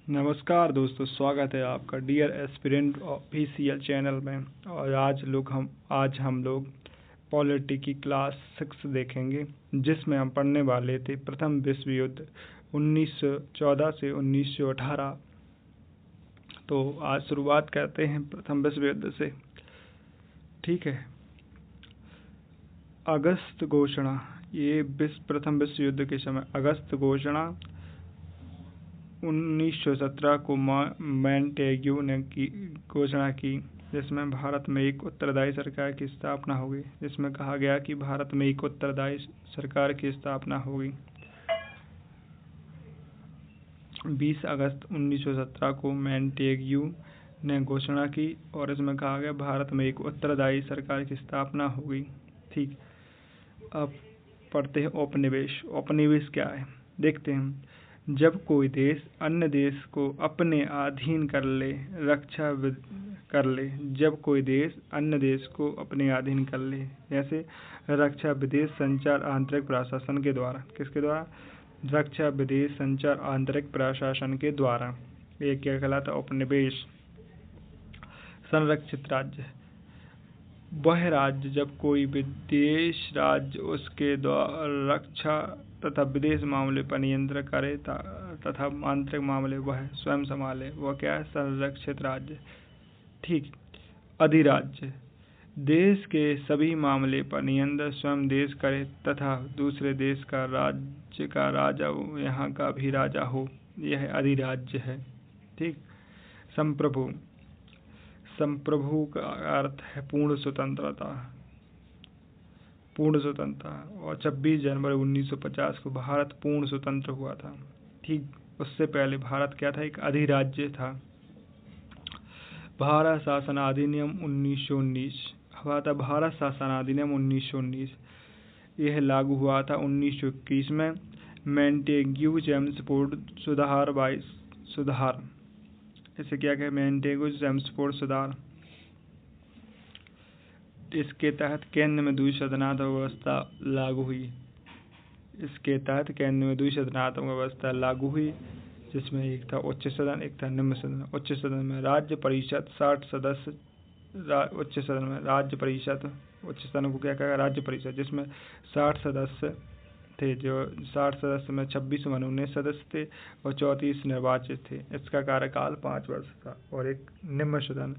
नमस्कार दोस्तों, स्वागत है आपका डियर एस्पिरेंट ऑफिशियल चैनल में। और आज हम लोग पॉलिटी की क्लास 6 देखेंगे, जिसमें हम पढ़ने वाले थे प्रथम विश्व युद्ध 1914 से 1918। तो आज शुरुआत करते हैं प्रथम विश्व युद्ध से। ठीक है। अगस्त घोषणा, ये प्रथम विश्व युद्ध के समय अगस्त घोषणा 1917 को मॉन्टेग्यू ने घोषणा की, जिसमें भारत में एक उत्तरदायी सरकार की स्थापना होगी। जिसमें कहा गया कि भारत में एक उत्तरदायी सरकार की स्थापना होगी। 20 अगस्त 1917 को मॉन्टेग्यू ने घोषणा की और इसमें कहा गया भारत में एक उत्तरदायी सरकार की स्थापना होगी। ठीक। अब पढ़ते हैं औपनिवेश। औपनिवेश क्या है देखते हैं। जब कोई देश अन्य देश को अपने अधीन कर ले, जब कोई देश अन्य देश को अपने अधीन कर ले, जैसे रक्षा, विदेश, संचार, आंतरिक प्रशासन के द्वारा। किसके द्वारा? रक्षा, विदेश, संचार, आंतरिक प्रशासन के द्वारा। ये क्या कहलाता है? औपनिवेश। संरक्षित राज्य, वह राज्य जब कोई विदेश राज्य उसके द्वारा रक्षा तथा विदेश मामले पर नियंत्रण करे तथा आंतरिक मामले वह स्वयं संभाले, वह क्या है? संरक्षित राज्य। ठीक। अधिराज्य, देश के सभी मामले पर नियंत्रण स्वयं देश करे तथा दूसरे देश का राज्य का राजा यहाँ का भी राजा हो, यह अधिराज्य है। ठीक। संप्रभु, संप्रभु का अर्थ है पूर्ण स्वतंत्रता। और 26 जनवरी 1950 को भारत पूर्ण स्वतंत्र हुआ था। ठीक। उससे पहले भारत क्या था? एक अधिराज्य था। भारत शासन अधिनियम 1919 हुआ था। भारत शासन अधिनियम 1919 यह लागू हुआ था 1921 में। मॉन्टेग्यू चेम्सफोर्ड सुधार, इसे क्या कहे? मॉन्टेग्यू चेम्सफोर्ड सुधार। इसके तहत केंद्र में द्विसदनात्मक व्यवस्था लागू हुई। जिसमें एक था उच्च सदन, एक था निम्न सदन। उच्च सदन में राज्य परिषद 60 सदस्य। उच्च सदन में राज्य परिषद, उच्च सदन को क्या कहेगा? राज्य परिषद, जिसमें 60 सदस्य थे। जो 60 सदस्य में 26 मनोनीत सदस्य थे और 34 निर्वाचित थे। इसका कार्यकाल 5 वर्ष था। और एक निम्न सदन,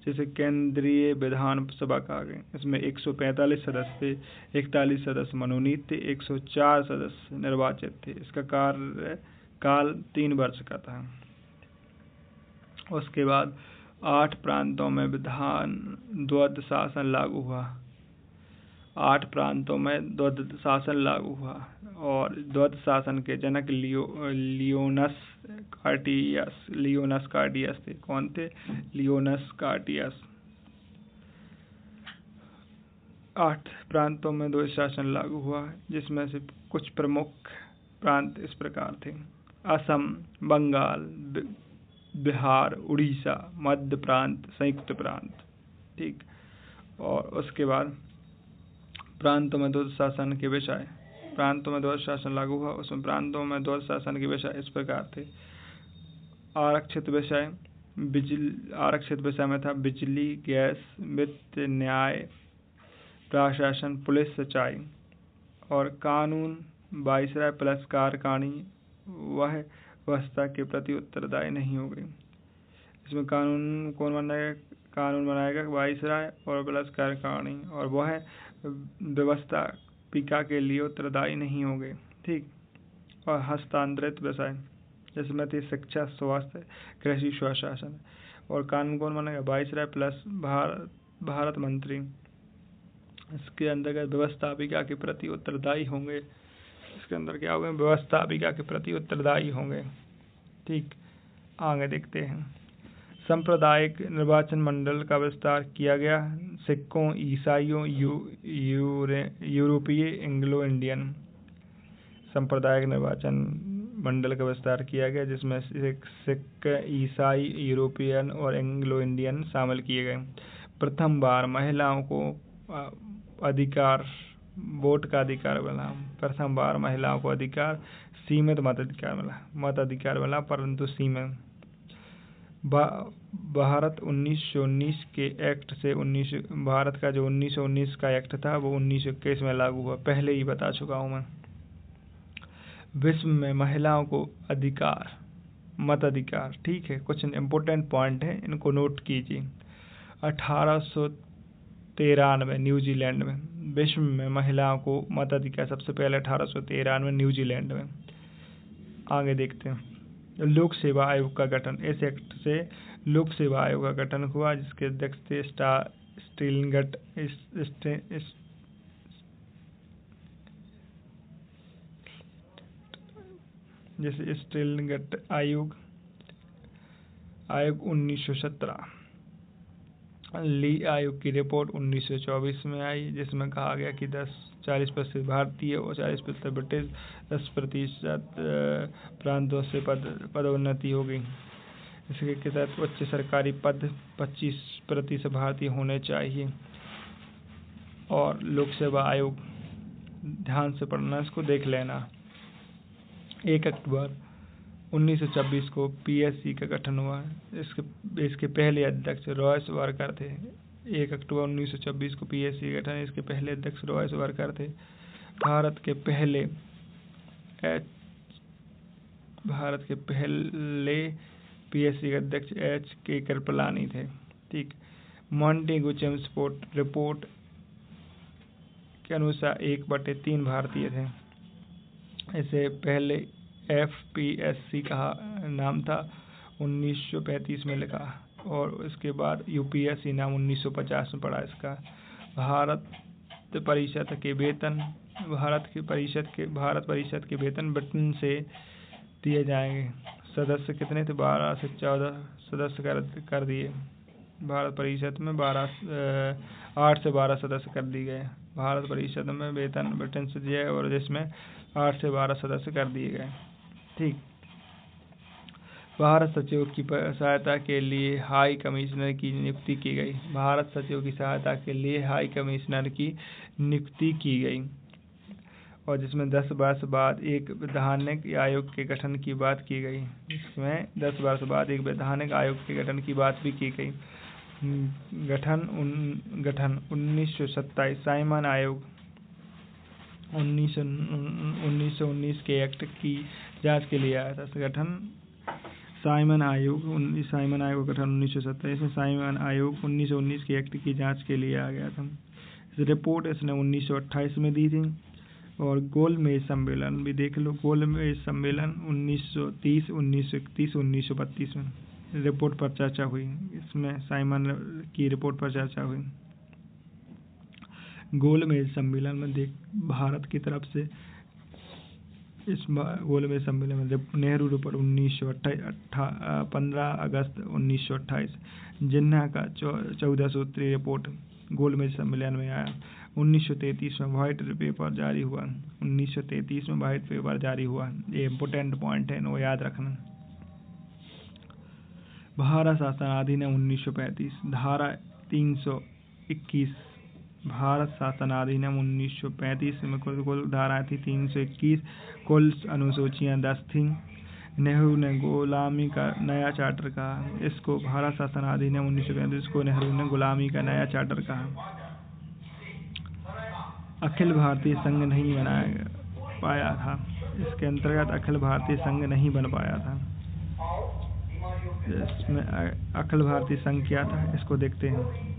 जिसे केंद्रीय विधान सभा कहा गया, इसमें 145 सदस्य थे, 41 सदस्य मनोनीत थे, 104 सदस्य निर्वाचित थे। इसका कार्यकाल 3 वर्ष का था। उसके बाद 8 प्रांतों में द्वैध शासन लागू हुआ। 8 प्रांतों में द्वैध शासन लागू हुआ और द्वैध शासन के जनक लियोनस कार्टियस थे। कौन थे? लियोनस कार्टियस। 8 प्रांतों में द्वैध शासन लागू हुआ, जिसमें से कुछ प्रमुख प्रांत इस प्रकार थे: असम, बंगाल, बिहार, उड़ीसा, मध्य प्रांत, संयुक्त प्रांत। ठीक। और उसके बाद प्रांतों में द्वैध शासन के विषय। प्रांतों में द्वैध शासन लागू हुआ, उसमें प्रांतों में द्वैध शासन के विषय इस प्रकार थे: आरक्षित विषय में था बिजली, गैस, वित्त, न्याय, प्रशासन, पुलिस, सिंचाई। और कानून, वाइसराय प्लस कारकानी वह व्यवस्था के प्रति उत्तरदायी नहीं हो गई। इसमें कानून कौन बनाएगा? कानून बनाएगा वाइसराय और प्लस कारकानी, और वह व्यवस्थापिका के लिए उत्तरदायी नहीं हो गए। ठीक। और हस्तांतरित विषय, जिसमें थी शिक्षा, स्वास्थ्य, कृषि, स्वशासन। और कानून कौन बनेगा? वाइसराय प्लस भारत मंत्री। इसके अंतर्गत व्यवस्थापिका के प्रति उत्तरदायी होंगे। इसके अंदर क्या होंगे? व्यवस्थापिका के प्रति उत्तरदायी होंगे। ठीक। आगे देखते हैं। सांप्रदायिक निर्वाचन मंडल का विस्तार किया गया। सिखों, ईसाइयों, यूरोपीय, एंग्लो इंडियन। सांप्रदायिक निर्वाचन मंडल का विस्तार किया गया, जिसमें सिख, ईसाई, यूरोपियन और एंग्लो इंडियन शामिल किए गए। प्रथम बार महिलाओं को वोट का अधिकार मिला। सीमित मताधिकार मिला, परंतु सीमित। भारत 1919 के एक्ट से भारत का जो 1919 का एक्ट था वो 1921 में लागू हुआ, पहले ही बता चुका हूँ मैं। विश्व में महिलाओं को अधिकार, मताधिकार, ठीक है, कुछ इम्पोर्टेंट पॉइंट है, इनको नोट कीजिए। 1893 न्यूजीलैंड में विश्व में महिलाओं को मताधिकार सबसे पहले 1893 में न्यूजीलैंड में। आगे देखते हैं। लोक सेवा आयोग का गठन, इस एक्ट से लोक सेवा आयोग का गठन हुआ, जिसके अध्यक्ष थे स्टिलगट आयोग 1917। ली आयोग की रिपोर्ट 1924 में आई, जिसमें कहा गया कि 40% भारतीय और 40% ब्रिटिश, 10% प्रांतों से पदोन्नति हो गई। इसके तहत उच्च सरकारी पद 25% भारतीय होने चाहिए। और लोक सेवा आयोग, ध्यान से पढ़ना, इसको देख लेना। 1 अक्टूबर 1926 को पीएससी का गठन हुआ। इसके पहले अध्यक्ष रॉय सावरकर थे। 1 अक्टूबर 1926 को पीएससी का गठन, इसके पहले अध्यक्ष रॉय सावरकर थे। भारत के पहले पीएससी के अध्यक्ष एच.के. कृपलानी थे। ठीक। मॉन्टेगू चेम्सफोर्ड रिपोर्ट के अनुसार 1/3 भारतीय थे। इसे पहले एफपीएससी का नाम था, 1935 में लिखा, और इसके बाद यूपीएससी नाम 1950 में पड़ा इसका। भारत परिषद के वेतन ब्रिटेन से दिए जाएंगे। सदस्य कितने थे? 12 से 14 सदस्य कर दिए। भारत परिषद में 8 से 12 सदस्य कर दिए गए। भारत परिषद में वेतन ब्रिटेन से दिया, और जिसमें 8 से 12 सदस्य कर दिए गए। ठीक। भारत सचिव की सहायता के लिए हाई कमिश्नर की नियुक्ति की गई। भारत सचिव की सहायता के लिए हाई कमिश्नर की नियुक्ति की गई, और जिसमें 10 वर्ष बाद एक वैधानिक आयोग के गठन की बात की गई। इसमें 10 वर्ष बाद एक वैधानिक आयोग के गठन की बात भी की गई। गठन 1927 साइमन आयोग 1919 के एक्ट की जांच के लिए आया था। साइमन आयोग का गठन 1927 में साइमन आयोग 1919 के एक्ट की जांच के लिए आ गया था। इस रिपोर्ट इसने 1928 में दी थी। और गोलमेज सम्मेलन भी देख लो। गोलमेज सम्मेलन 1930, 1931, 1932 में रिपोर्ट पर चर्चा हुई। इसमें साइमन की रिपोर्ट पर चर्चा हुई। गोलमेज सम्मेलन में भारत की तरफ से इस गोलमेज सम्मेलन में नेहरू रिपोर्ट 15 अगस्त 1928, जिन्ना का 14 सूत्रीय रिपोर्ट गोलमेज सम्मेलन में आया। 1933 में व्हाइट पेपर जारी हुआ। 1933 में व्हाइट पेपर जारी हुआ। ये इम्पोर्टेंट पॉइंट है, इनको याद रखना। भारत शासन अधिनियम 1935 धारा 321। भारत शासन अधिनियम 1935 में कुल धाराएं थी 321, कुल अनुसूचियां 10 थी। नेहरू ने गुलामी का नया चार्टर कहा। इसको भारत शासन अधिनियम 1935 को नेहरू ने गुलामी का नया चार्टर कहा। अखिल भारतीय संघ नहीं बना पाया था। इसके अंतर्गत अखिल भारतीय संघ नहीं बन पाया था। इसमें अखिल भारतीय संघ क्या था, इसको देखते हैं।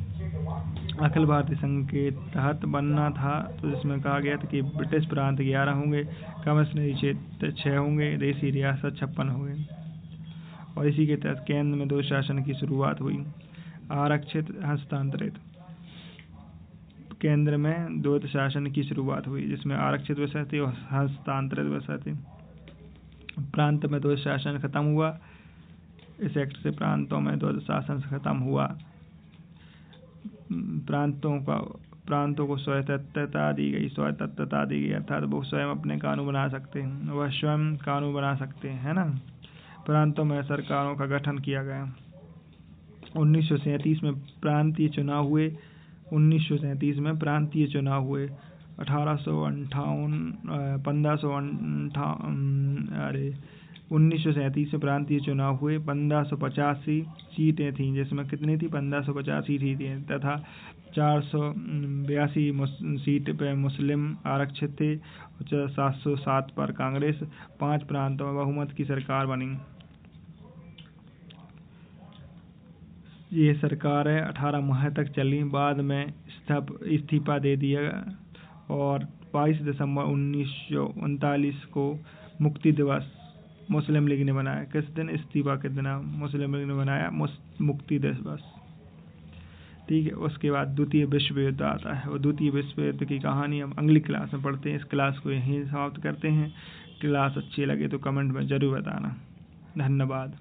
अखिल भारतीय संघ के तहत बनना था, तो जिसमें कहा गया था कि ब्रिटिश प्रांत 11 होंगे, कमिश्नरी क्षेत्र 6 होंगे, देसी रियासत 56 होंगे। और इसी के तहत केंद्र में 2 शासन की शुरुआत हुई। आरक्षित हस्तांतरित, केंद्र में 2 शासन की शुरुआत हुई, जिसमें आरक्षित वसाहती और हस्तांतरित वसाहती। प्रांत में 2 शासन खत्म हुआ। इस एक्ट से प्रांतों में 2 शासन खत्म हुआ। प्रांतों को स्वायत्तता दी गई, अर्थात वो स्वयं अपने कानून बना सकते हैं, वह स्वयं कानून बना सकते हैं, है ना। प्रांतों में सरकारों का गठन किया गया। 1937 में प्रांतीय चुनाव हुए। 1558 1937 में प्रांतीय चुनाव हुए, 1585 सीटें थीं, जिसमें कितनी थी? 1585 सीटें, तथा 482 सीट पे मुस्लिम आरक्षित थे, 707 पर कांग्रेस। 5 प्रांतों में बहुमत की सरकार बनी। ये सरकार 18 माह तक चली, बाद में इस्तीफा दे दिया और 22 दिसंबर 1939 को मुक्ति दिवस मुस्लिम लीग ने बनाया। किस दिन? इस्तीफा के दिन मुस्लिम लीग ने बनाया मुक्ति दिवस। ठीक है। उसके बाद द्वितीय विश्व युद्ध आता है, और द्वितीय विश्व युद्ध की कहानी हम अगली क्लास में पढ़ते हैं। इस क्लास को यहीं समाप्त करते हैं। क्लास अच्छी लगे तो कमेंट में जरूर बताना। धन्यवाद।